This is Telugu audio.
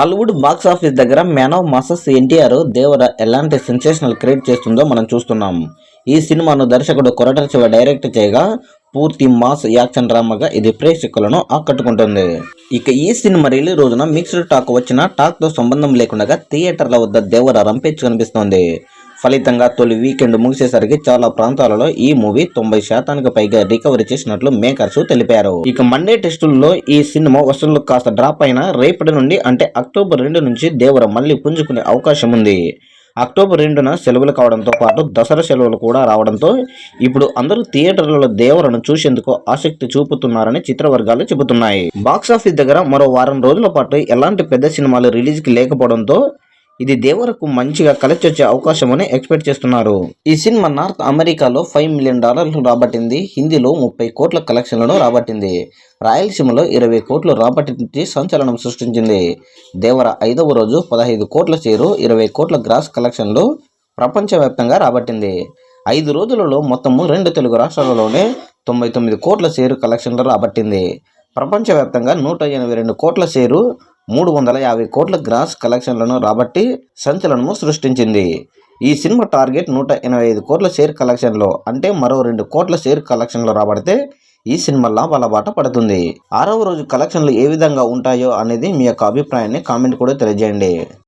టాలీవుడ్ బాక్స్ ఆఫీస్ దగ్గర మ్యాన్ ఆఫ్ మాసెస్ ఎన్టీఆర్ దేవర ఎలాంటి సెన్సేషనల్ క్రియేట్ చేస్తుందో మనం చూస్తున్నాం. ఈ సినిమాను దర్శకుడు కొరటాల శివ డైరెక్ట్ చేయగా పూర్తి మాస్ యాక్షన్ డ్రామాగా ఇది ప్రేక్షకులను ఆకట్టుకుంటుంది. ఇక ఈ సినిమా రిలీజ్ రోజున మిక్స్డ్ టాక్ వచ్చిన టాక్ తో సంబంధం లేకుండా థియేటర్ల వద్ద దేవర రంపేజ్ కనిపిస్తోంది. ఫలితంగా తొలి వీకెండ్ ముగిసేసరికి చాలా ప్రాంతాలలో ఈ మూవీ 90% పైగా రికవరీ చేసినట్లు మేకర్స్ తెలిపారు. ఇక మండే టెస్టుల్లో ఈ సినిమా వసూళ్లు కాస్త డ్రాప్ అయినా రేపటి నుండి అంటే అక్టోబర్ 2 నుంచి దేవర మళ్లీ పుంజుకునే అవకాశం ఉంది. అక్టోబర్ 2న సెలవులు కావడంతో పాటు దసరా సెలవులు కూడా రావడంతో ఇప్పుడు అందరూ థియేటర్లలో దేవరను చూసేందుకు ఆసక్తి చూపుతున్నారని చిత్రవర్గాలు చెబుతున్నాయి. బాక్సాఫీస్ దగ్గర మరో వారం రోజుల పాటు ఎలాంటి పెద్ద సినిమాలు రిలీజ్కి లేకపోవడంతో ఇది దేవరకు మంచిగా కలెక్ట్ వచ్చే అవకాశమని ఎక్స్పెక్ట్ చేస్తున్నారు. ఈ సినిమా నార్త్ అమెరికాలో $5 మిలియన్ రాబట్టింది. హిందీలో 30 కోట్ల కలెక్షన్లను రాబట్టింది. రాయలసీమలో 20 కోట్లు రాబట్టి సంచలనం సృష్టించింది. దేవర 5వ రోజు 15 కోట్ల షేరు 20 కోట్ల గ్రాస్ కలెక్షన్లు ప్రపంచవ్యాప్తంగా రాబట్టింది. 5 రోజులలో మొత్తము 2 తెలుగు రాష్ట్రాలలోనే 99 కోట్ల షేరు కలెక్షన్లు రాబట్టింది. ప్రపంచవ్యాప్తంగా 182 కోట్ల షేరు 350 కోట్ల గ్రాస్ కలెక్షన్లను రాబట్టి సంచలనము సృష్టించింది. ఈ సినిమా టార్గెట్ 185 కోట్ల షేర్ కలెక్షన్లు, అంటే మరో 2 కోట్ల షేర్ కలెక్షన్లు రాబడితే ఈ సినిమా లాభాల బాట పడుతుంది. 6వ రోజు కలెక్షన్లు ఏ విధంగా ఉంటాయో అనేది మీ యొక్క అభిప్రాయాన్ని కామెంట్ కూడా తెలియజేయండి.